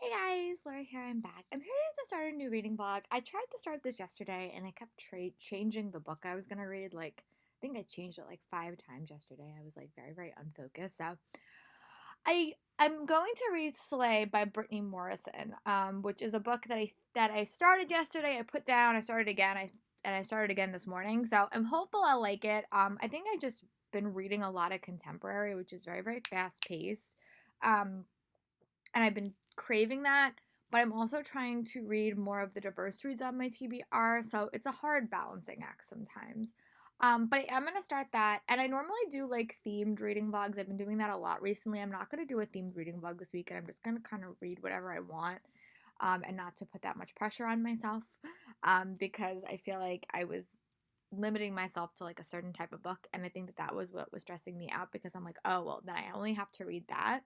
Hey guys, Laura here. I'm back. I'm here to start a new reading blog. I tried to start this yesterday and I kept changing the book I was going to read. I think I changed it like 5 times yesterday. I was like very unfocused. So I'm going to read Slay by Brittany Morrison, which is a book that I started yesterday. I put down, I started again, I started again this morning. So I'm hopeful I'll like it. I think I just been reading a lot of contemporary, which is very fast paced. And I've been craving that, but I'm also trying to read more of the diverse reads on my TBR, so it's a hard balancing act sometimes. But I am going to start that, and I normally do like themed reading vlogs. I've been doing that a lot recently. I'm not going to do a themed reading vlog this week, and I'm just going to kind of read whatever I want, and not to put that much pressure on myself, because I feel like I was limiting myself to like a certain type of book, and I think that was what was stressing me out because I'm like, oh, well, then I only have to read that.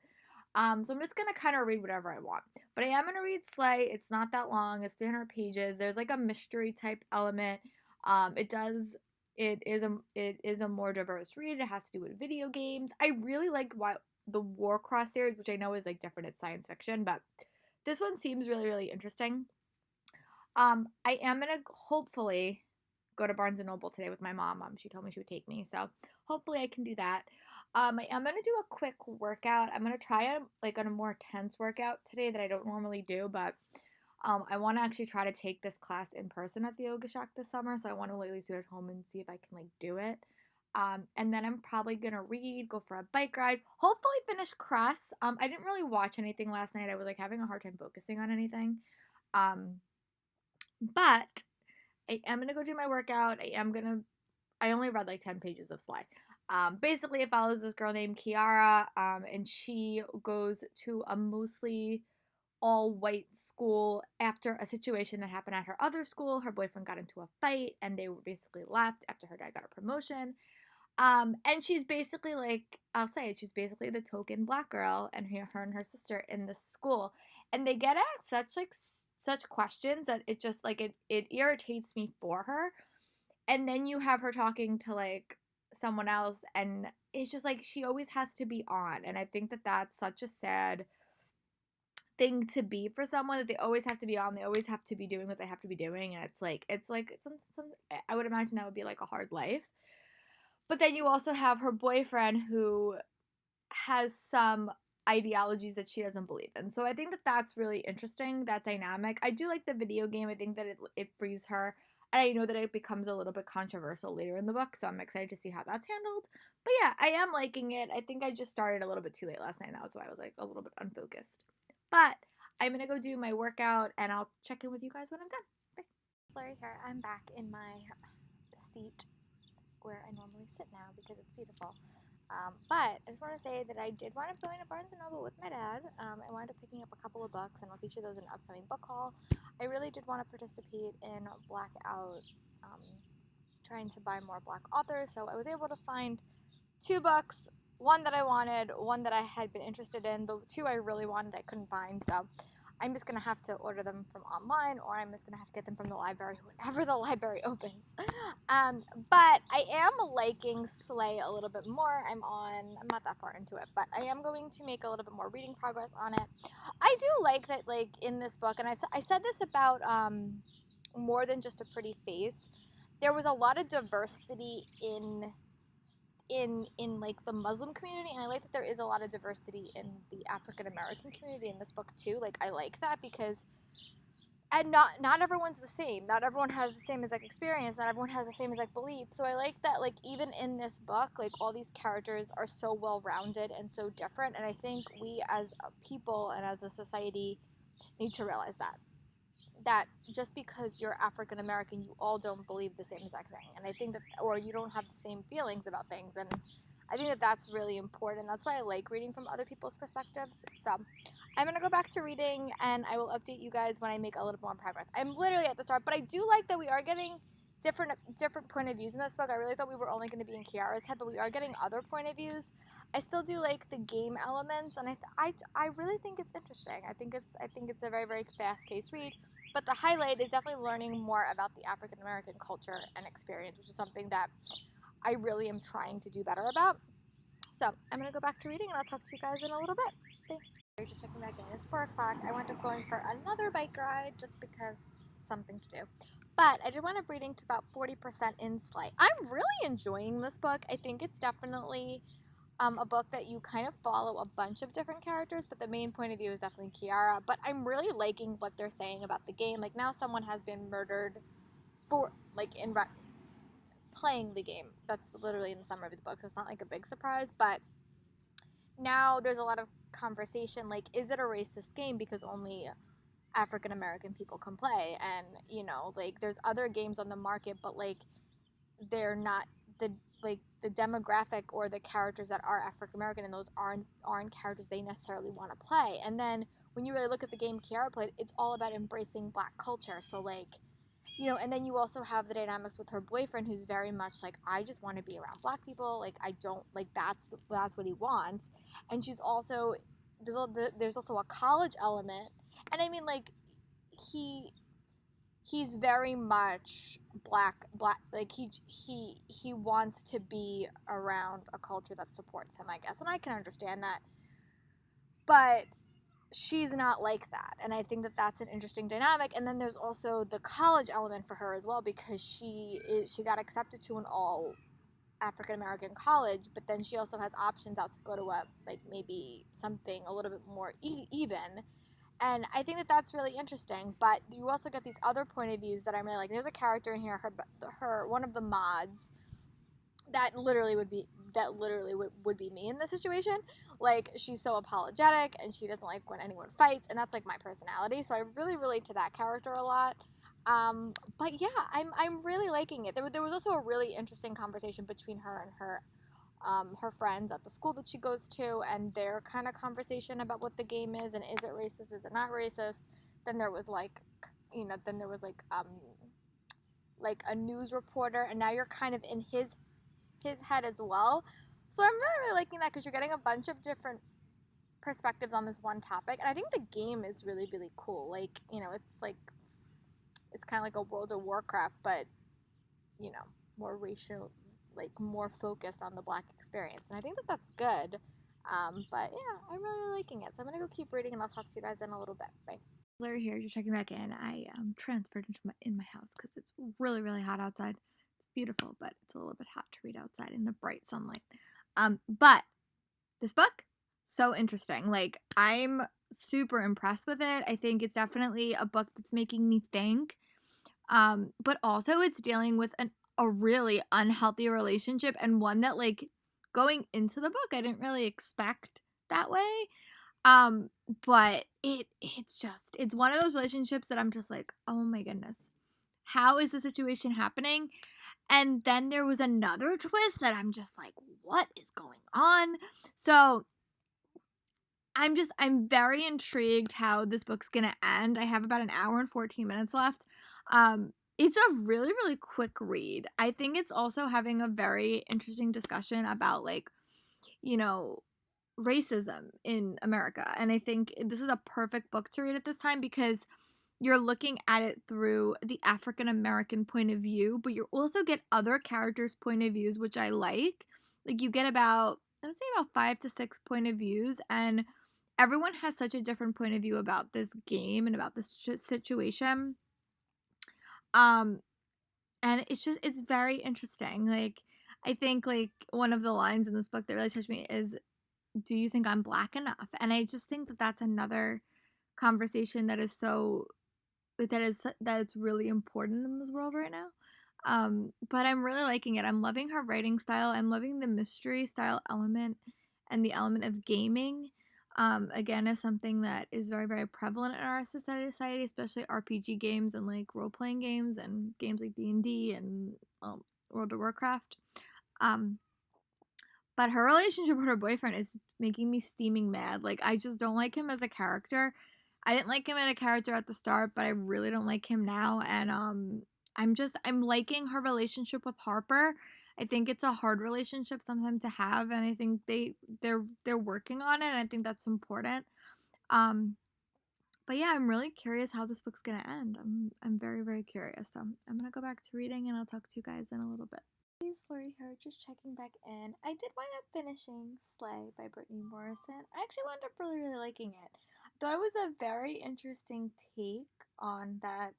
So I'm just going to kind of read whatever I want. But I am going to read Slay. It's not that long. It's 300 pages. There's like a mystery type element. It is a more diverse read. It has to do with video games. I really like the Warcross series, which I know is like different. It's science fiction, but this one seems really interesting. I am going to hopefully go to Barnes & Noble today with my mom. She told me she would take me, so hopefully I can do that. I am going to do a quick workout. I'm going to try a more intense workout today that I don't normally do, but I want to actually try to take this class in person at the Yoga Shack this summer, so I want to at least do it at home and see if I can like do it. And then I'm probably going to read, go for a bike ride, hopefully finish Cress. I didn't really watch anything last night. I was like having a hard time focusing on anything. But I am going to go do my workout. I only read like 10 pages of Slide. Basically, it follows this girl named Kiara, and she goes to a mostly all-white school after a situation that happened at her other school. Her boyfriend got into a fight, and they were basically left after her dad got a promotion. And she's basically like, I'll say it, she's basically the token black girl, and her and her sister in this school. And they get asked such questions that it just like it irritates me for her. And then you have her talking to like someone else, and it's just like she always has to be on, and I think that that's such a sad thing to be for someone, that they always have to be on, they always have to be doing what they have to be doing, and it's some I would imagine that would be like a hard life. But then you also have her boyfriend who has some ideologies that she doesn't believe in, so I think that that's really interesting, that dynamic. I do like the video game. I think that it frees her. And I know that it becomes a little bit controversial later in the book, so I'm excited to see how that's handled. But yeah, I am liking it. I think I just started a little bit too late last night. That's why I was like a little bit unfocused. But I'm going to go do my workout, and I'll check in with you guys when I'm done. Bye. Larry here. I'm back in my seat where I normally sit now because it's beautiful. But I just want to say that I did wind up going to Barnes & Noble with my dad. I wound up picking up a couple of books, and I'll feature those in an upcoming book haul. I really did want to participate in Blackout, trying to buy more Black authors, so I was able to find 2 books, one that I wanted, one that I had been interested in. The 2 I really wanted I couldn't find, so I'm just going to have to order them from online, or I'm just going to have to get them from the library whenever the library opens. But I am liking Slay a little bit more. I'm not that far into it, but I am going to make a little bit more reading progress on it. I do like that, like, in this book, and I said this about More Than Just a Pretty Face, there was a lot of diversity in like the Muslim community, and I like that there is a lot of diversity in the African American community in this book too. Like, I like that because not everyone's the same. Not everyone has the same exact experience. Not everyone has the same exact belief. So I like that, like, even in this book, like, all these characters are so well rounded and so different. And I think we as a people and as a society need to realize that just because you're African American, you all don't believe the same exact thing. And I think that, or you don't have the same feelings about things. And I think that that's really important. That's why I like reading from other people's perspectives. So I'm going to go back to reading, and I will update you guys when I make a little more progress. I'm literally at the start, but I do like that we are getting different point of views in this book. I really thought we were only going to be in Kiara's head, but we are getting other point of views. I still do like the game elements, and I really think it's interesting. I think it's a very fast-paced read. But the highlight is definitely learning more about the African American culture and experience, which is something that I really am trying to do better about. So I'm going to go back to reading, and I'll talk to you guys in a little bit. Thanks. You're just checking back in. It's 4 o'clock. I wound up going for another bike ride just because something to do. But I did wind up reading to about 40% in Slight. I'm really enjoying this book. I think it's definitely a book that you kind of follow a bunch of different characters, but the main point of view is definitely Kiara. But I'm really liking what they're saying about the game. Like, now someone has been murdered for, like, playing the game. That's literally in the summary of the book, so it's not like a big surprise. But now there's a lot of conversation, like, is it a racist game because only African American people can play? And, you know, like, there's other games on the market, but, like, they're not the demographic or the characters that are African American, and those aren't characters they necessarily want to play. And then when you really look at the game Kiara played, it's all about embracing Black culture. So, like, you know, and then you also have the dynamics with her boyfriend, who's very much like, I just want to be around Black people. Like, I don't, like, that's what he wants. And she's also, there's also a college element. And I mean, like, he's very much black, like, he wants to be around a culture that supports him, I guess. And I can understand that. But she's not like that, and I think that that's an interesting dynamic. And then there's also the college element for her as well, because she got accepted to an all African American college, but then she also has options out to go to a, like, maybe something a little bit more even. And I think that that's really interesting. But you also get these other point of views that I'm really like. There's a character in here, her one of the mods, that literally would be me in this situation. Like, she's so apologetic and she doesn't like when anyone fights, and that's like my personality, so I really relate to that character a lot. But yeah, I'm really liking it. There was also a really interesting conversation between her and her friends at the school that she goes to, and their kind of conversation about what the game is, and is it racist, is it not racist. Then there was like, like a news reporter, and now you're kind of in his head as well. So I'm really liking that, because you're getting a bunch of different perspectives on this one topic. And I think the game is really, really cool. Like, you know, it's like, it's kind of like a World of Warcraft, but, you know, more racial, like, more focused on the Black experience. And I think that that's good. But yeah, I'm really liking it. So I'm going to go keep reading, and I'll talk to you guys in a little bit. Bye. Larry here, just checking back in. I transferred in my house because it's really, really hot outside. It's beautiful, but it's a little bit hot to read outside in the bright sunlight. But this book, so interesting. Like, I'm super impressed with it. I think it's definitely a book that's making me think. But also it's dealing with a really unhealthy relationship, and one that, like, going into the book, I didn't really expect that way. But it's one of those relationships that I'm just like, oh my goodness, how is the situation happening? And then there was another twist that I'm just like, what is going on? So I'm very intrigued how this book's gonna end. I have about an hour and 14 minutes left. It's a really, really quick read. I think it's also having a very interesting discussion about, like, you know, racism in America. And I think this is a perfect book to read at this time, because you're looking at it through the African American point of view, but you also get other characters' point of views, which I like. Like, you get about, I would say, about 5 to 6 point of views, and everyone has such a different point of view about this game and about this situation. And it's very interesting. Like, I think, like, one of the lines in this book that really touched me is, do you think I'm Black enough? And I just think that that's another conversation that is it's really important in this world right now. But I'm really liking it. I'm loving her writing style. I'm loving the mystery style element and the element of gaming. Again, is something that is very, very prevalent in our society, especially RPG games and, like, role-playing games and games like D&D and World of Warcraft. But her relationship with her boyfriend is making me steaming mad. Like, I just don't like him as a character. I didn't like him as a character at the start, but I really don't like him now. And I'm liking her relationship with Harper. I think it's a hard relationship sometimes to have, and I think they're working on it, and I think that's important. But yeah, I'm really curious how this book's gonna end. I'm very, very curious. So I'm gonna go back to reading, and I'll talk to you guys in a little bit. guys, Lori here, just checking back in. I did wind up finishing Slay by Brittany Morrison. I actually wound up really liking it. I thought it was a very interesting take on that.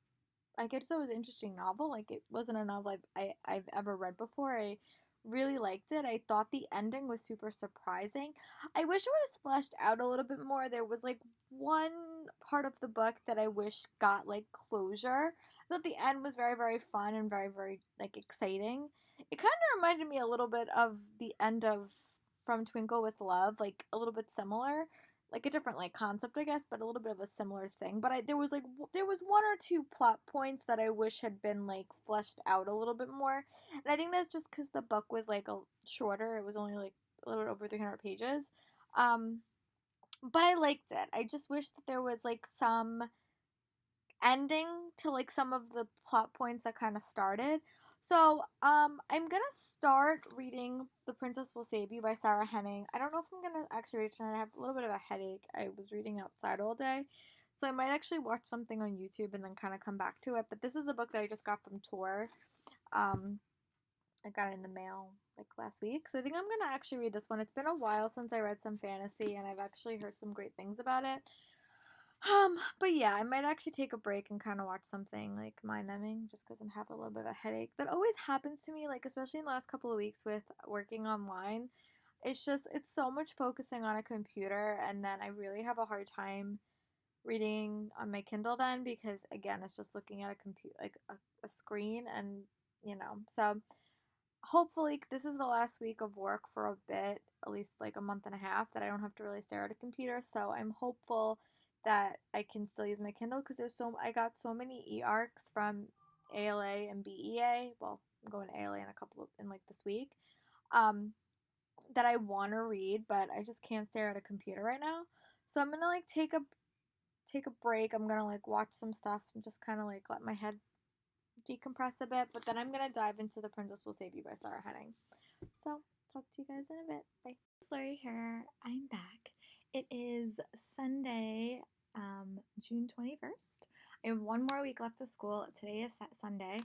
Like, I just thought it was an interesting novel. Like, it wasn't a novel I've ever read before. I really liked it. I thought the ending was super surprising. I wish it was fleshed out a little bit more. There was like one part of the book that I wish got like closure. I thought the end was very fun and very like exciting. It kind of reminded me a little bit of the end of From Twinkle with Love, like a little bit similar, like a different like concept, I guess, but a little bit of a similar thing. But there was one or two plot points that I wish had been like fleshed out a little bit more, and I think that's just because the book was like a shorter. It was only like a little bit over 300 pages. Um, but I liked it. I just wish that there was like some ending to like some of the plot points that kind of started. So, I'm gonna start reading The Princess Will Save You by Sarah Henning. I don't know if I'm gonna actually read it tonight. I have a little bit of a headache. I was reading outside all day. So I might actually watch something on YouTube and then kind of come back to it. But this is a book that I just got from Tor. I got it in the mail like last week. So I think I'm gonna actually read this one. It's been a while since I read some fantasy and I've actually heard some great things about it. But yeah, I might actually take a break and kind of watch something like mind-numbing just because I'm having a little bit of a headache. That always happens to me, like especially in the last couple of weeks with working online. It's so much focusing on a computer, and then I really have a hard time reading on my Kindle then because again, it's just looking at a computer, like a screen, and so hopefully this is the last week of work for a bit, at least like a month and a half, that I don't have to really stare at a computer. So I'm hopeful that I can still use my Kindle because I got so many e-arcs from ALA and BEA. Well, I'm going to ALA in like this week. That I want to read, but I just can't stare at a computer right now. So I'm gonna like take a break. I'm gonna like watch some stuff and just kind of like let my head decompress a bit, but then I'm gonna dive into The Princess Will Save You by Sarah Henning. So, talk to you guys in a bit. Bye. Lori here. I'm back. It is Sunday, June 21st. I have one more week left of school. Today is Sunday.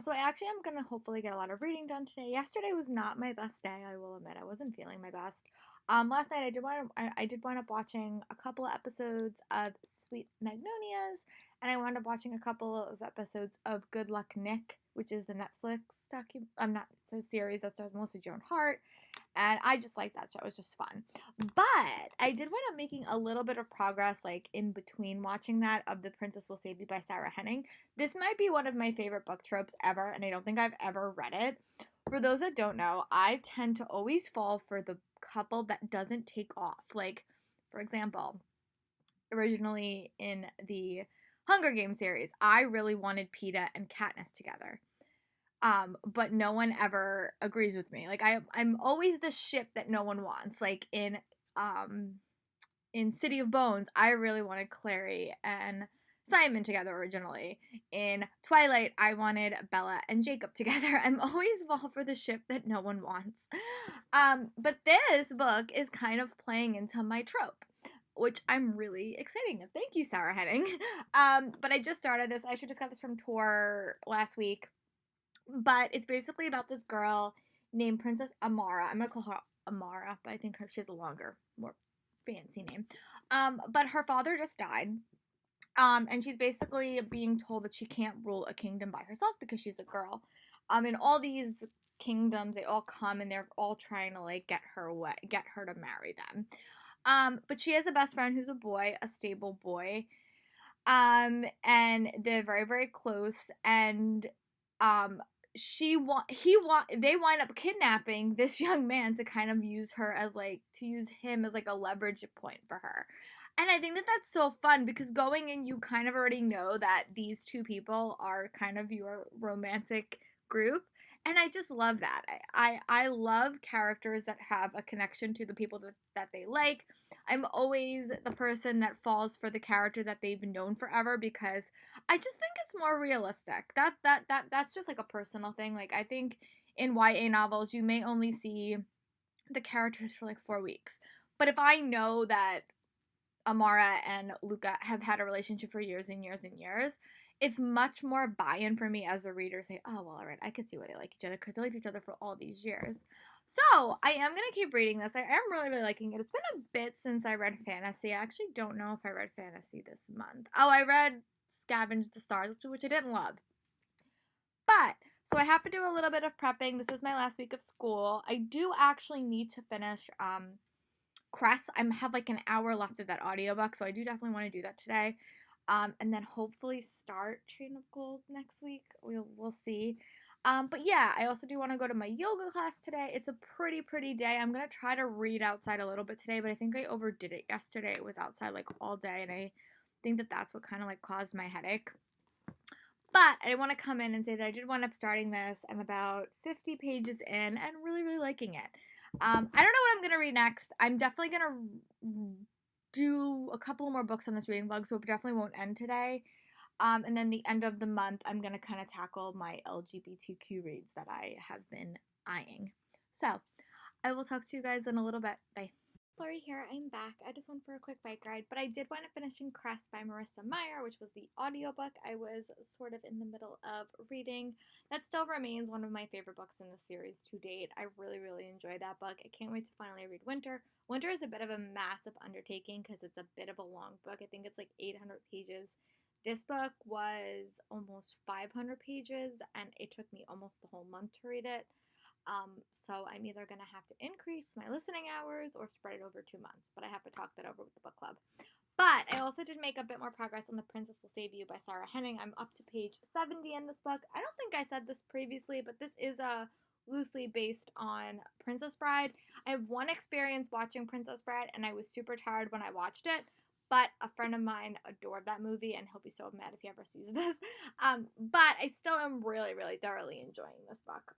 So I actually am gonna hopefully get a lot of reading done today. Yesterday was not my best day, I will admit. I wasn't feeling my best. Last night I did wind up watching a couple of episodes of Sweet Magnolias, and I wound up watching a couple of episodes of Good Luck Nick, which is the Netflix it's a series that stars mostly Joan Hart, and I just like that show. It was just fun. But I did wind up making a little bit of progress, like in between watching that, of The Princess Will Save You by Sarah Henning. This might be one of my favorite book tropes ever, and I don't think I've ever read it. For those that don't know, I tend to always fall for the couple that doesn't take off. Like, for example, originally in the Hunger Games series, I really wanted Peeta and Katniss together. But no one ever agrees with me. Like I'm always the ship that no one wants. Like in City of Bones, I really wanted Clary and Simon together originally. In Twilight, I wanted Bella and Jacob together. I'm always fall for the ship that no one wants. But this book is kind of playing into my trope, which I'm really excited of. Thank you, Sarah Henning. But I just started this. I should just got this from Tor last week. But it's basically about this girl named Princess Amara. I'm gonna call her Amara, but I think she has a longer, more fancy name. But her father just died. And she's basically being told that she can't rule a kingdom by herself because she's a girl. And all these kingdoms, they all come and they're all trying to like get her to marry them. But she has a best friend who's a boy, a stable boy. And they're very close, and they wind up kidnapping this young man to kind of use him as like a leverage point for her. And I think that that's so fun because going in, you kind of already know that these two people are kind of your romantic group. And I just love that. I love characters that have a connection to the people that they like. I'm always the person that falls for the character that they've known forever because I just think it's more realistic. That's just like a personal thing. Like I think in YA novels you may only see the characters for like 4 weeks. But if I know that Amara and Luca have had a relationship for years and years and years, it's much more buy-in for me as a reader. Say, oh well, all right, I can see why they like each other because they liked each other for all these years. So I am gonna keep reading this. I am really, really liking it. It's been a bit since I read fantasy. I actually don't know if I read fantasy this month. Oh, I read Scavenge the Stars, which I didn't love. But so I have to do a little bit of prepping. This is my last week of school. I do actually need to finish Cress. I have like an hour left of that audiobook, so I do definitely want to do that today. And then hopefully start Chain of Gold next week. We'll see. But yeah, I also do want to go to my yoga class today. It's a pretty day. I'm gonna try to read outside a little bit today, but I think I overdid it yesterday. It was outside like all day, and I think that that's what kind of like caused my headache. But I want to come in and say that I did wind up starting this. I'm about 50 pages in and really liking it. I don't know what I'm going to read next. I'm definitely going to do a couple more books on this reading vlog, so it definitely won't end today. And then the end of the month, I'm going to kind of tackle my LGBTQ reads that I have been eyeing. So I will talk to you guys in a little bit. Bye. Lori here, I'm back. I just went for a quick bike ride, but I did wind up finishing Cress by Marissa Meyer, which was the audiobook I was sort of in the middle of reading. That still remains one of my favorite books in the series to date. I really enjoyed that book. I can't wait to finally read Winter. Winter is a bit of a massive undertaking because it's a bit of a long book. I think it's like 800 pages. This book was almost 500 pages, and it took me almost the whole month to read it. So I'm either going to have to increase my listening hours or spread it over 2 months, but I have to talk that over with the book club. But I also did make a bit more progress on The Princess Will Save You by Sarah Henning. I'm up to page 70 in this book. I don't think I said this previously, but this is loosely based on Princess Bride. I have one experience watching Princess Bride, and I was super tired when I watched it. But a friend of mine adored that movie, and he'll be so mad if he ever sees this. But I still am really thoroughly enjoying this book.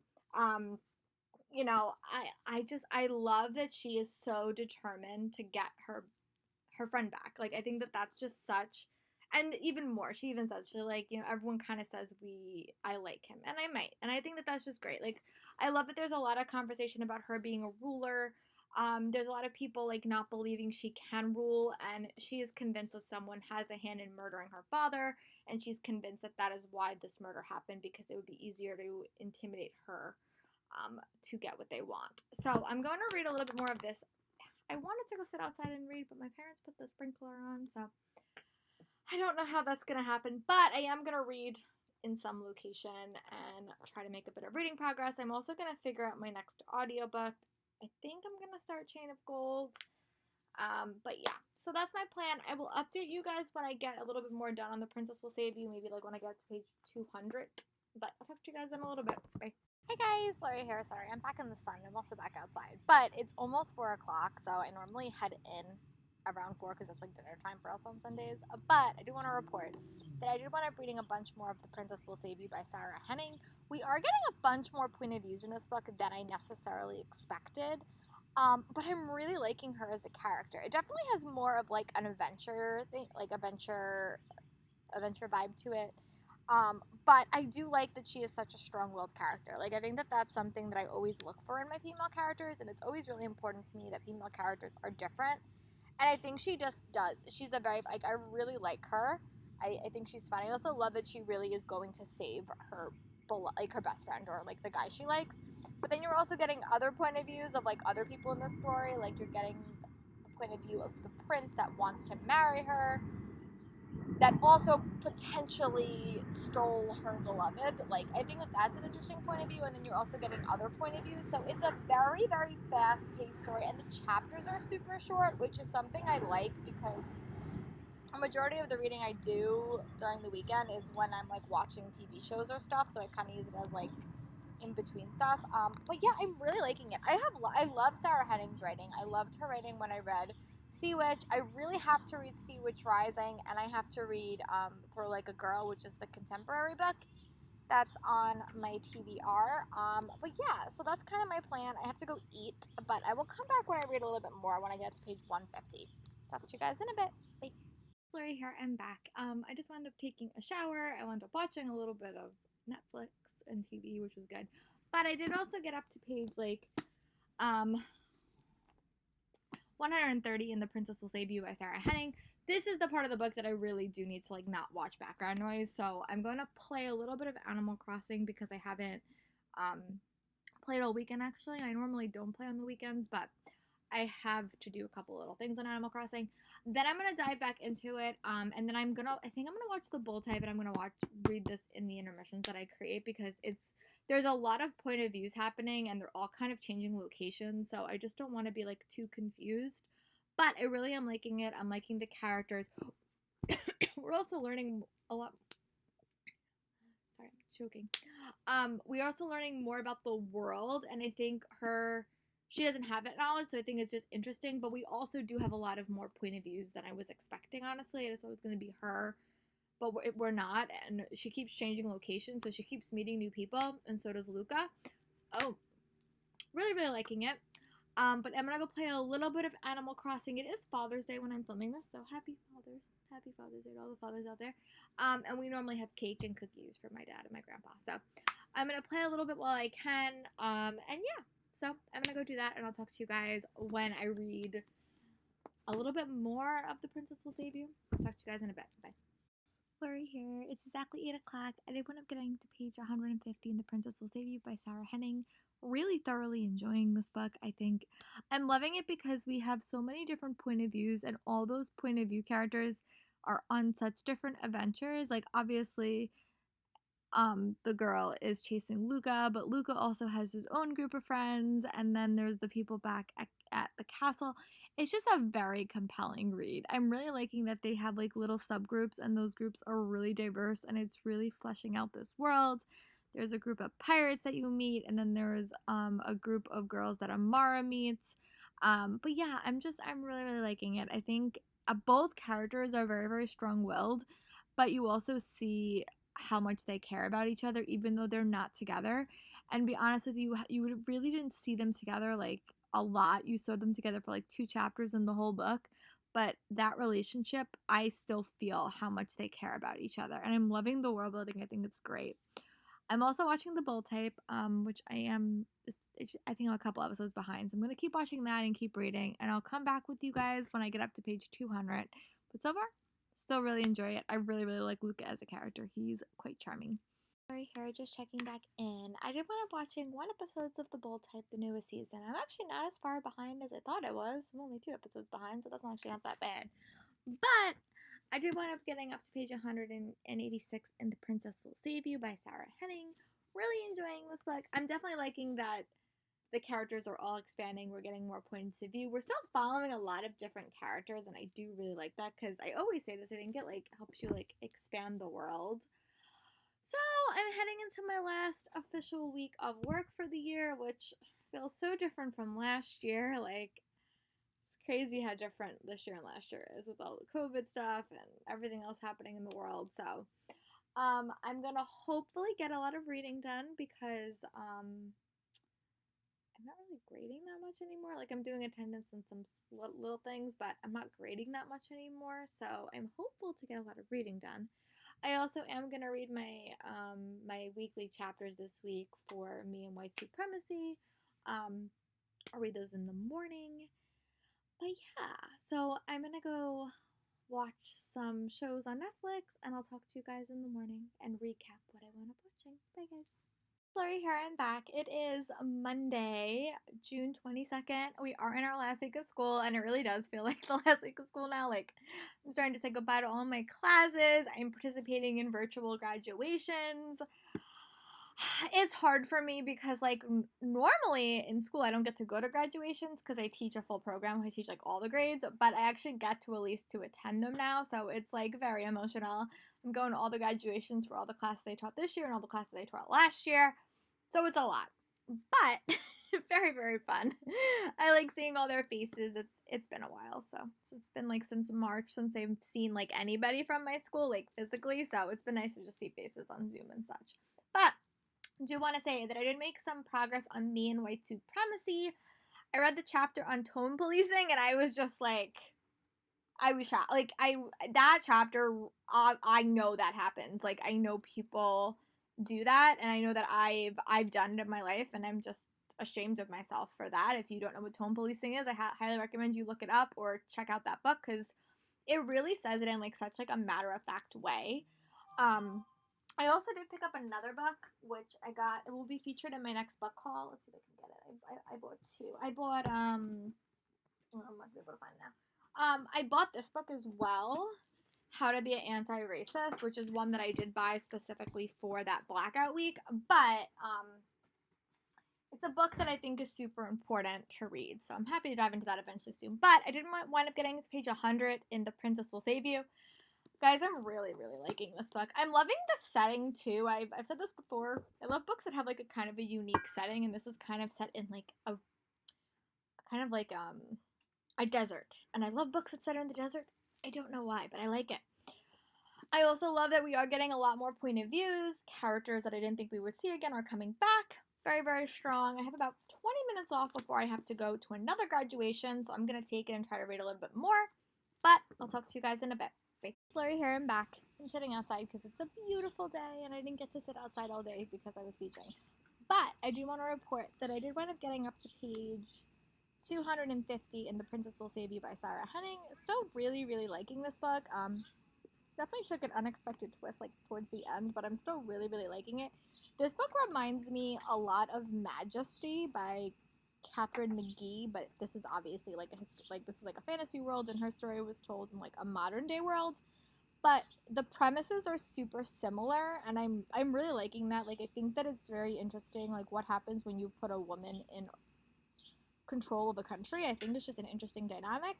You know, I love that she is so determined to get her friend back. Like, I think that that's just such, and even more, she even says, she's like, you know, everyone kind of says I like him, and I might, and I think that that's just great. Like, I love that there's a lot of conversation about her being a ruler. There's a lot of people like not believing she can rule, and she is convinced that someone has a hand in murdering her father, and she's convinced that that is why this murder happened, because it would be easier to intimidate her to get what they want. So I'm going to read a little bit more of this. I wanted to go sit outside and read, but my parents put the sprinkler on, so I don't know how that's going to happen, but I am going to read in some location and try to make a bit of reading progress. I'm also going to figure out my next audiobook. I think I'm going to start Chain of Gold. But yeah, so that's my plan. I will update you guys when I get a little bit more done on The Princess Will Save You, maybe like when I get to page 200. But I'll talk to you guys in a little bit. Bye. Hey guys, Lori here. Sorry, I'm back in the sun. I'm also back outside. But it's almost 4 o'clock, so I normally head in around 4 because it's like dinner time for us on Sundays. But I do want to report that I did wind up reading a bunch more of The Princess Will Save You by Sarah Henning. We are getting a bunch more point of views in this book than I necessarily expected. But I'm really liking her as a character. It definitely has more of like an adventure thing, like adventure vibe to it. But I do like that she is such a strong-willed character. Like, I think that that's something that I always look for in my female characters, and it's always really important to me that female characters are different. And I think she just does. She's a very, like, I really like her. I think she's fun. I also love that she really is going to save her, like, her best friend or, like, the guy she likes. But then you're also getting other point of views of, like, other people in the story. Like, you're getting the point of view of the prince that wants to marry her, that also potentially stole her beloved. Like, I think that that's an interesting point of view, and then you're also getting other point of views. So it's a very fast-paced story, and the chapters are super short, which is something I like because a majority of the reading I do during the weekend is when I'm like watching TV shows or stuff, so I kind of use it as like in between stuff. But yeah, I'm really liking it. I love Sarah Henning's writing. I loved her writing when I read Sea Witch. I really have to read Sea Witch Rising, and I have to read For Like a Girl, which is the contemporary book that's on my TBR. But yeah, so that's kind of my plan. I have to go eat, but I will come back when I read a little bit more when I get to page 150. Talk to you guys in a bit. Bye. Lori here, I'm back. I just wound up taking a shower. I wound up watching a little bit of Netflix and TV, which was good. But I did also get up to page like 130 in The Princess Will Save You by Sarah Henning. This is the part of the book that I really do need to like not watch background noise. So I'm going to play a little bit of Animal Crossing because I haven't played all weekend actually. And I normally don't play on the weekends, but I have to do a couple little things on Animal Crossing. Then I'm gonna dive back into it, and then I think I'm gonna watch The Bull Type, and I'm gonna read this in the intermissions that I create because there's a lot of point of views happening, and they're all kind of changing locations, so I just don't want to be like too confused. But I really am liking it. I'm liking the characters. We're also learning a lot. Sorry, I'm choking. We're also learning more about the world, and I think she doesn't have that knowledge, so I think it's just interesting. But we also do have a lot of more point of views than I was expecting, honestly. I just thought it was going to be her, but we're not. And she keeps changing locations, so she keeps meeting new people, and so does Luca. Oh, really, really liking it. But I'm going to go play a little bit of Animal Crossing. It is Father's Day when I'm filming this, so happy Father's Day to all the fathers out there. And we normally have cake and cookies for my dad and my grandpa. So I'm going to play a little bit while I can. And yeah. So I'm going to go do that, and I'll talk to you guys when I read a little bit more of The Princess Will Save You. I'll talk to you guys in a bit. Bye. Lori here. It's exactly 8 o'clock, and I went up getting to page 150 in The Princess Will Save You by Sarah Henning. Really thoroughly enjoying this book, I think. I'm loving it because we have so many different point of views, and all those point of view characters are on such different adventures. Like, obviously, the girl is chasing Luca, but Luca also has his own group of friends, and then there's the people back at the castle. It's just a very compelling read. I'm really liking that they have like little subgroups, and those groups are really diverse, and it's really fleshing out this world. There's a group of pirates that you meet, and then there's a group of girls that Amara meets. But yeah, I'm really, really liking it. I think both characters are very, very strong-willed, but you also see how much they care about each other, even though they're not together. And be honest with you, really didn't see them together like a lot. You saw them together for like 2 chapters in the whole book, but that relationship, I still feel how much they care about each other, and I'm loving the world building. I think it's great. I'm also watching The Bull Type, which I think I'm a couple episodes behind, so I'm going to keep watching that and keep reading, and I'll come back with you guys when I get up to page 200. But so far, still really enjoy it. I really, really like Luca as a character. He's quite charming. Sorry here, just checking back in. I did wind up watching 1 episode of The Bull Type, the newest season. I'm actually not as far behind as I thought I was. I'm only 2 episodes behind, so that's actually not that bad. But I did wind up getting up to page 186 in The Princess Will Save You by Sarah Henning. Really enjoying this book. I'm definitely liking that the characters are all expanding. We're getting more points of view. We're still following a lot of different characters, and I do really like that because I always say this. I think it like helps you like expand the world. So I'm heading into my last official week of work for the year, which feels so different from last year. Like, it's crazy how different this year and last year is with all the COVID stuff and everything else happening in the world. So I'm gonna hopefully get a lot of reading done because I'm not really grading that much anymore. Like, I'm doing attendance and some little things, but I'm not grading that much anymore. So I'm hopeful to get a lot of reading done. I also am going to read my weekly chapters this week for Me and White Supremacy. I'll read those in the morning. But yeah, so I'm going to go watch some shows on Netflix, and I'll talk to you guys in the morning and recap what I wound up watching. Bye, guys. Lori here, I'm back. It is Monday, June 22nd. We are in our last week of school, and it really does feel like the last week of school now. Like, I'm starting to say goodbye to all my classes. I'm participating in virtual graduations. It's hard for me because, like, normally in school I don't get to go to graduations because I teach a full program. I teach, like, all the grades, but I actually get to at least to attend them now, so it's, like, very emotional. I'm going to all the graduations for all the classes I taught this year and all the classes I taught last year. So it's a lot. But very, very fun. I like seeing all their faces. It's been a while. So it's been like since March since I've seen like anybody from my school, like physically. So it's been nice to just see faces on Zoom and such. But I do want to say that I did make some progress on Me and White Supremacy. I read the chapter on tone policing, and I was just like, I was shocked. Like, that chapter, I know that happens. Like, I know people do that, and I know that I've done it in my life, and I'm just ashamed of myself for that. If you don't know what tone policing is, I highly recommend you look it up or check out that book, because it really says it in like such like a matter-of-fact way. I also did pick up another book, which I got. It will be featured in my next book haul. Let's see if I can get it. I bought two. I bought I'm not able to find it now. I bought this book as well, How to Be an Anti-Racist, which is one that I did buy specifically for that blackout week. But it's a book that I think is super important to read, so I'm happy to dive into that eventually soon. But I didn't wind up getting to page 100 in The Princess Will Save You. Guys, I'm really, really liking this book. I'm loving the setting, too. I've said this before. I love books that have, like, a kind of a unique setting, and this is kind of set in, like, a desert. And I love books that set in the desert. I don't know why, but I like it. I also love that we are getting a lot more point of views. Characters that I didn't think we would see again are coming back. Very, very strong. I have about 20 minutes off before I have to go to another graduation, so I'm going to take it and try to read a little bit more. But I'll talk to you guys in a bit. Flurry here and back. I'm sitting outside because it's a beautiful day and I didn't get to sit outside all day because I was teaching. But I do want to report that I did wind up getting up to page 250 in The Princess Will Save You by Sarah Henning. Still really, really liking this book. Definitely took an unexpected twist like towards the end, but I'm still really, really liking it. This book reminds me a lot of Majesty by Catherine McGee, but this is obviously like this is like a fantasy world, and her story was told in like a modern day world. But the premises are super similar, and I'm really liking that. Like, I think that it's very interesting, like what happens when you put a woman in control of a country. I think it's just an interesting dynamic.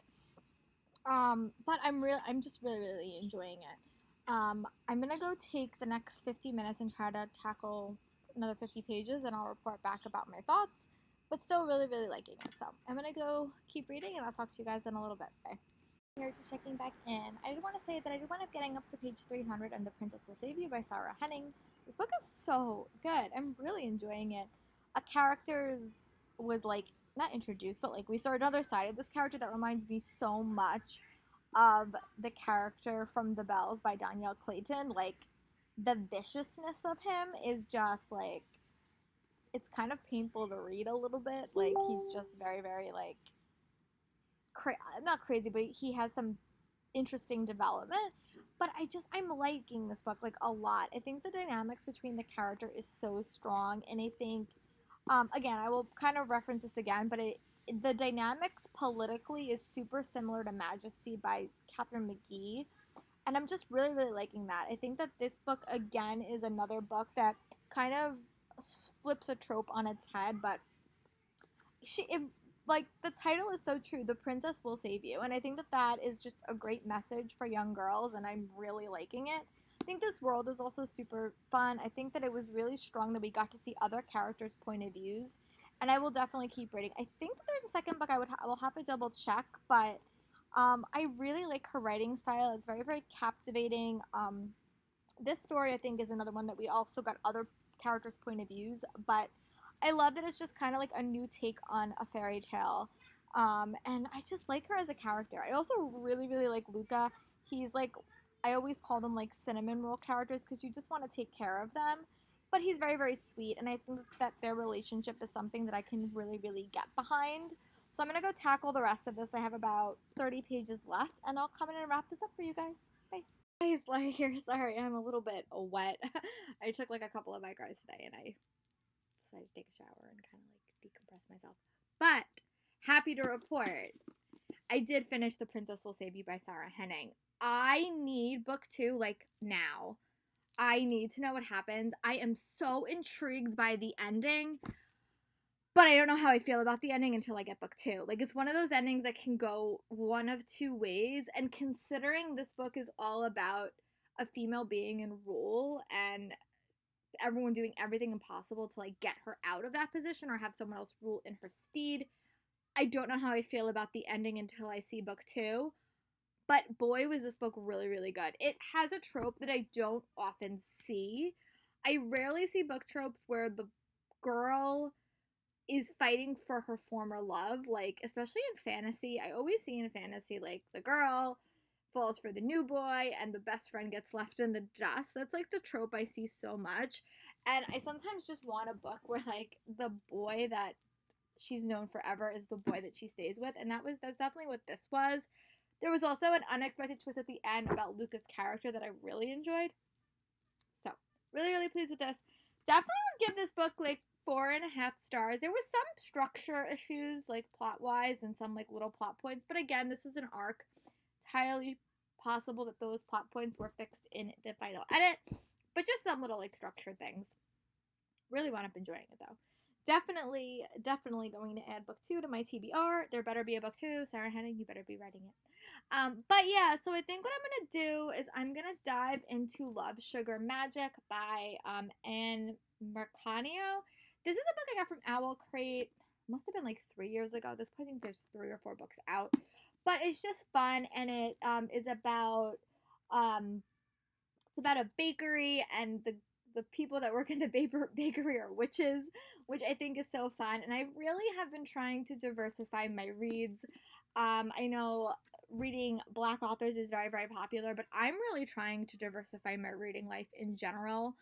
But I'm just really, really enjoying it. I'm gonna go take the next 50 minutes and try to tackle another 50 pages, and I'll report back about my thoughts. But still really, really liking it. So I'm gonna go keep reading, and I'll talk to you guys in a little bit. Bye. Here, just checking back in. I did want to say that I did wind up getting up to page 300 in The Princess Will Save You by Sarah Henning. This book is so good. I'm really enjoying it. A character's was like not introduced, but like we saw another side of this character that reminds me so much of the character from The Bells by Danielle Clayton. Like, the viciousness of him is just like, it's kind of painful to read a little bit. Like, he's just very, very like not crazy, but he has some interesting development. But I'm liking this book like a lot. I think the dynamics between the character is so strong, and I think again, I will kind of reference this again, but the dynamics politically is super similar to Majesty by Catherine McGee, and I'm just really, really liking that. I think that this book, again, is another book that kind of flips a trope on its head, but like, the title is so true. The Princess Will Save You, and I think that is just a great message for young girls, and I'm really liking it. I think this world is also super fun. I think that it was really strong that we got to see other characters' point of views, and I will definitely keep reading. I think that there's a second book I will have to double check, but I really like her writing style. It's very, very captivating. This story, I think, is another one that we also got other characters' point of views, but I love that it's just kind of like a new take on a fairy tale. And I just like her as a character. I also really, really like Luca. He's like, I always call them like cinnamon roll characters because you just want to take care of them. But he's very, very sweet, and I think that their relationship is something that I can really, really get behind. So I'm going to go tackle the rest of this. I have about 30 pages left, and I'll come in and wrap this up for you guys. Bye. Guys, like here, sorry, I'm a little bit wet. I took like a couple of bike rides today, and I decided to take a shower and kind of like decompress myself. But happy to report, I did finish The Princess Will Save You by Sarah Henning. I need book 2 like now. I need to know what happens. I am so intrigued by the ending, but I don't know how I feel about the ending until I get book 2. Like, it's one of those endings that can go one of two ways, and considering this book is all about a female being in rule and everyone doing everything impossible to like get her out of that position or have someone else rule in her stead, I don't know how I feel about the ending until I see book 2. But boy, was this book really, really good. It has a trope that I don't often see. I rarely see book tropes where the girl is fighting for her former love, like, especially in fantasy. I always see in fantasy, like, the girl falls for the new boy and the best friend gets left in the dust. That's, like, the trope I see so much. And I sometimes just want a book where, like, the boy that she's known forever as the boy that she stays with, and that's definitely what this was. There was also an unexpected twist at the end about Luca's character that I really enjoyed. So, really, really pleased with this. Definitely would give this book like 4.5 stars. There was some structure issues, like plot wise, and some like little plot points. But again, this is an arc. It's highly possible that those plot points were fixed in the final edit, but just some little like structure things. Really wound up enjoying it though. Definitely going to add book 2 to my TBR. There better be a book 2. Sarah Henning, you better be writing it. But yeah, so I think what I'm going to do is I'm going to dive into Love, Sugar, Magic by Anne Mercanio. This is a book I got from Owl Crate. Must have been like 3 years ago. This point, I think there's 3 or 4 books out. But it's just fun, and it is about a bakery, and the people that work in the bakery are witches, which I think is so fun. And I really have been trying to diversify my reads. I know reading Black authors is very, very popular, but I'm really trying to diversify my reading life in general,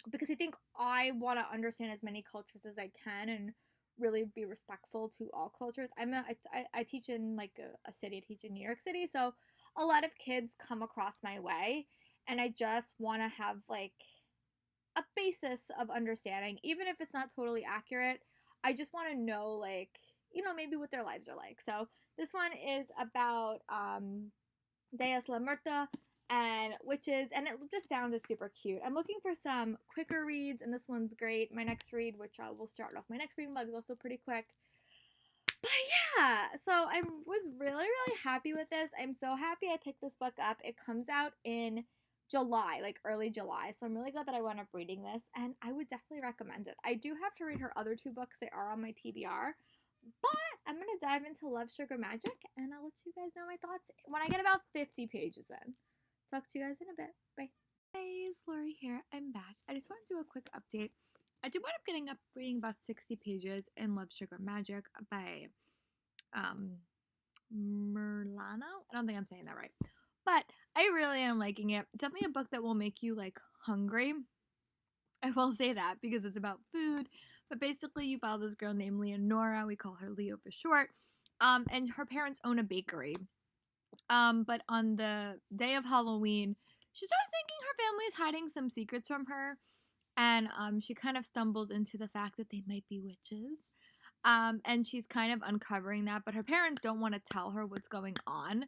because I think I want to understand as many cultures as I can and really be respectful to all cultures. I teach in like a city. I teach in New York City, so a lot of kids come across my way, and I just want to have like a basis of understanding, even if it's not totally accurate. I just want to know, like, maybe what their lives are like. So this one is about Deus La Muerta and witches, and it just sounds super cute. I'm looking for some quicker reads, and this one's great. My next read, which I will start off my next reading log, is also pretty quick. But yeah, so I was really, really happy with this. I'm so happy I picked this book up. It comes out in July, like early July. So I'm really glad that I wound up reading this, and I would definitely recommend it. I do have to read her other 2 books. They are on my TBR. But I'm going to dive into Love, Sugar, Magic, and I'll let you guys know my thoughts when I get about 50 pages in. Talk to you guys in a bit. Bye. Hey, it's Lori here. I'm back. I just want to do a quick update. I did wind up reading about 60 pages in Love, Sugar, Magic by Merlano. I don't think I'm saying that right. But I really am liking it. It's definitely a book that will make you like hungry. I will say that because it's about food. But basically, you follow this girl named Leonora. We call her Leo for short. And her parents own a bakery. But on the day of Halloween, she starts thinking her family is hiding some secrets from her. And she kind of stumbles into the fact that they might be witches. And she's kind of uncovering that. But her parents don't want to tell her what's going on.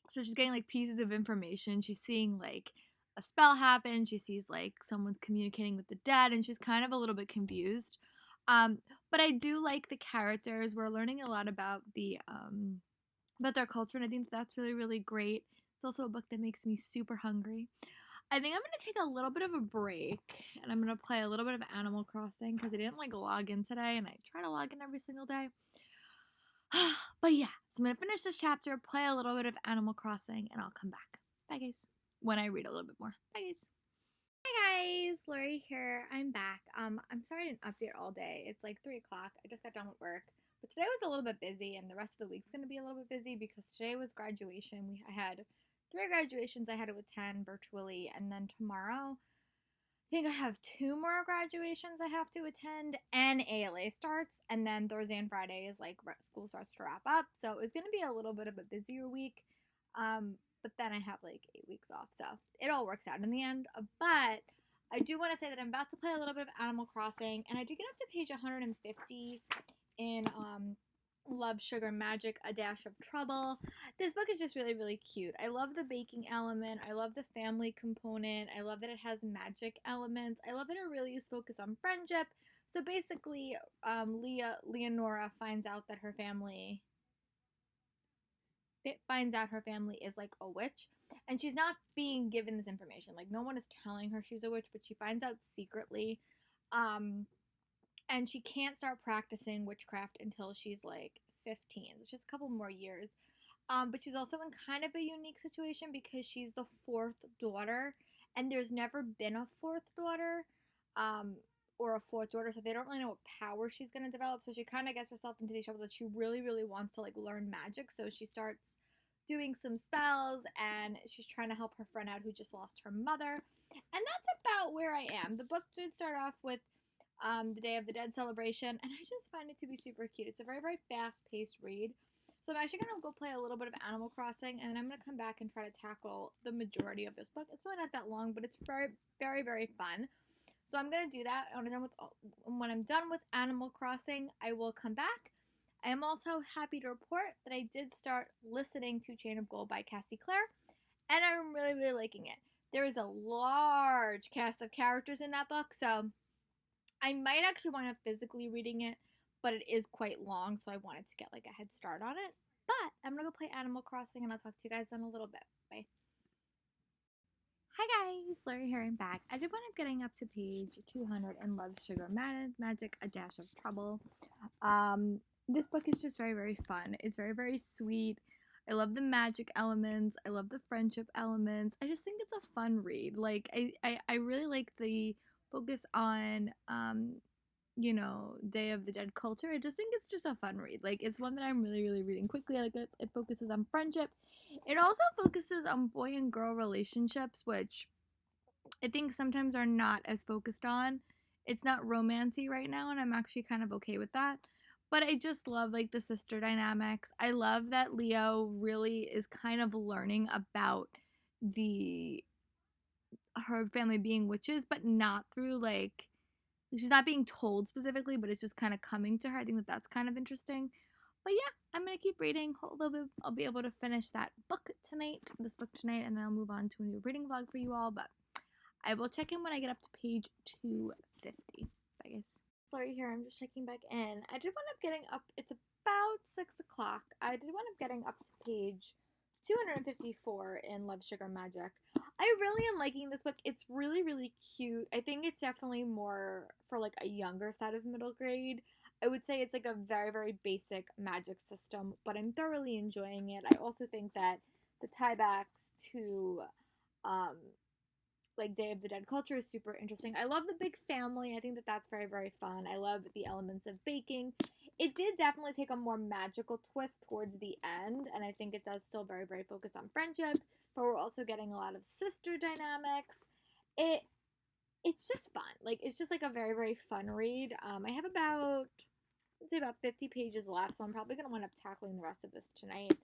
So she's getting like pieces of information. She's seeing like a spell happen. She sees like someone's communicating with the dead, and she's kind of a little bit confused. But I do like the characters. We're learning a lot about about their culture, and I think that's really, really great. It's also a book that makes me super hungry. I think I'm gonna take a little bit of a break, and I'm gonna play a little bit of Animal Crossing because I didn't like log in today, and I try to log in every single day. But yeah, so I'm gonna finish this chapter, play a little bit of Animal Crossing, and I'll come back. Bye, guys. When I read a little bit more. Bye, guys. Hi, guys. Lori here. I'm back. I'm sorry I didn't update all day. It's like 3 o'clock. I just got done with work. But today was a little bit busy, and the rest of the week's going to be a little bit busy because today was graduation. I had 3 graduations I had to attend virtually, and then tomorrow I think I have 2 more graduations I have to attend, and ALA starts, and then Thursday and Friday is like school starts to wrap up. So it was going to be a little bit of a busier week. But then I have like 8 weeks off, so it all works out in the end. But I do want to say that I'm about to play a little bit of Animal Crossing, and I did get up to page 150 in Love, Sugar, Magic, A Dash of Trouble. This book is just really, really cute. I love the baking element. I love the family component. I love that it has magic elements. I love that it really is focused on friendship. So basically, Leonora finds out her family is like a witch, and she's not being given this information. Like, no one is telling her she's a witch, but she finds out secretly. And she can't start practicing witchcraft until she's like 15. It's just a couple more years. But she's also in kind of a unique situation because she's the 4th daughter, and there's never been a 4th daughter. Or a 4th daughter, so they don't really know what power she's going to develop. So she kind of gets herself into the trouble that she really, really wants to like learn magic. So she starts doing some spells, and she's trying to help her friend out who just lost her mother. And that's about where I am. The book did start off with the Day of the Dead celebration, and I just find it to be super cute. It's a very, very fast-paced read. So I'm actually going to go play a little bit of Animal Crossing, and then I'm going to come back and try to tackle the majority of this book. It's really not that long, but it's very, very, very fun. So I'm going to do that. When I'm done with Animal Crossing, I will come back. I am also happy to report that I did start listening to Chain of Gold by Cassie Clare, and I'm really, really liking it. There is a large cast of characters in that book, so I might actually wind up physically reading it, but it is quite long, so I wanted to get like a head start on it. But I'm gonna go play Animal Crossing, and I'll talk to you guys in a little bit. Bye. Hi guys, Lori here and back. I did wind up getting up to page 200 in Love, Sugar, Magic, A Dash of Trouble. This book is just very, very fun. It's very, very sweet. I love the magic elements. I love the friendship elements. I just think it's a fun read. Like I really like the focus on Day of the Dead culture. I just think it's just a fun read. Like it's one that I'm really, really reading quickly. I like it focuses on friendship. It also focuses on boy and girl relationships, which I think sometimes are not as focused on. It's not romancy right now, and I'm actually kind of okay with that. But I just love like the sister dynamics. I love that Leo really is kind of learning about the her family being witches, but not through like she's not being told specifically, but it's just kind of coming to her. I think that that's kind of interesting. But yeah, I'm gonna keep reading. Hopefully, I'll be able to finish this book tonight, and then I'll move on to a new reading vlog for you all. But I will check in when I get up to page 250. Bye, guys. Lori here. I'm just checking back in. I did wind up getting up. It's about 6 o'clock. I did wind up getting up to page 254 in Love, Sugar, Magic. I really am liking this book. It's really, really cute. I think it's definitely more for like a younger side of middle grade. I would say it's like a very, very basic magic system, but I'm thoroughly enjoying it. I also think that the tiebacks to like Day of the Dead culture is super interesting. I love the big family. I think that that's very, very fun. I love the elements of baking. It did definitely take a more magical twist towards the end, and I think it does still very, very focus on friendship, but we're also getting a lot of sister dynamics. It's just fun. Like it's just like a very, very fun read. I have I'd say about 50 pages left, so I'm probably gonna wind up tackling the rest of this tonight.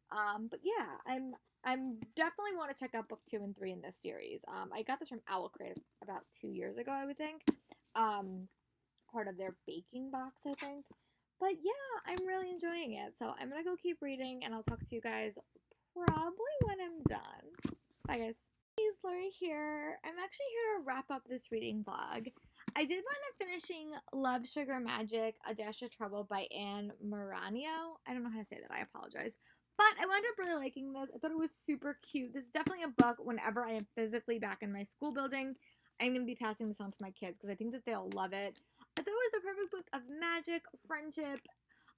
But yeah, I'm definitely want to check out book 2 and 3 in this series. I got this from Owl Crate about 2 years ago, I would think. Part of their baking box, I think. But yeah, I'm really enjoying it. So I'm gonna go keep reading, and I'll talk to you guys probably when I'm done. Bye, guys. Hey, it's Lori here. I'm actually here to wrap up this reading vlog. I did wind up finishing Love, Sugar, Magic, A Dash of Trouble by Anne Maranio. I don't know how to say that. I apologize. But I wound up really liking this. I thought it was super cute. This is definitely a book whenever I am physically back in my school building. I'm going to be passing this on to my kids because I think that they'll love it. I thought it was the perfect book of magic, friendship,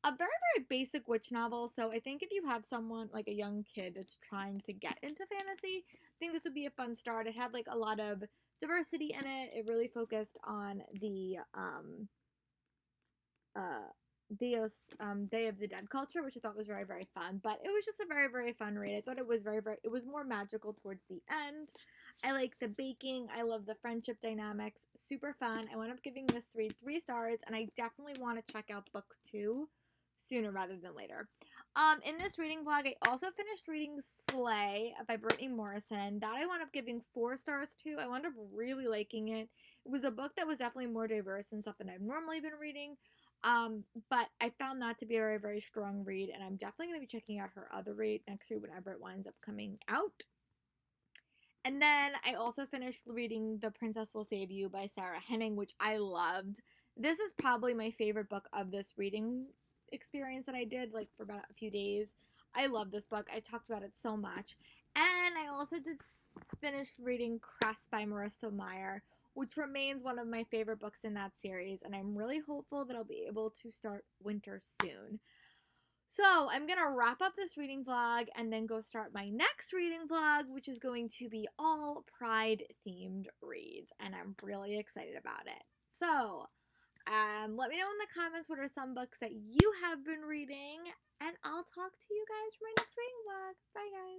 a very, very basic witch novel. So I think if you have someone, like a young kid that's trying to get into fantasy, I think this would be a fun start. It had like a lot of diversity in it. It really focused on the Day of the Dead culture, which I thought was very, very fun. But it was just a very, very fun read. I thought it was it was more magical towards the end. I like the baking. I love the friendship dynamics. Super fun. I wound up giving this three stars, and I definitely want to check out book 2 sooner rather than later. In this reading vlog, I also finished reading Slay by Brittany Morrison. That I wound up giving 4 stars to. I wound up really liking it. It was a book that was definitely more diverse than stuff that I've normally been reading. But I found that to be a very, very strong read, and I'm definitely going to be checking out her other read next week whenever it winds up coming out. And then I also finished reading The Princess Will Save You by Sarah Henning, which I loved. This is probably my favorite book of this reading experience that I did, like, for about a few days. I love this book. I talked about it so much. And I also did finish reading Cress by Marissa Meyer, which remains one of my favorite books in that series, and I'm really hopeful that I'll be able to start winter soon. So I'm going to wrap up this reading vlog and then go start my next reading vlog, which is going to be all Pride-themed reads, and I'm really excited about it. So let me know in the comments what are some books that you have been reading, and I'll talk to you guys for my next reading vlog. Bye, guys.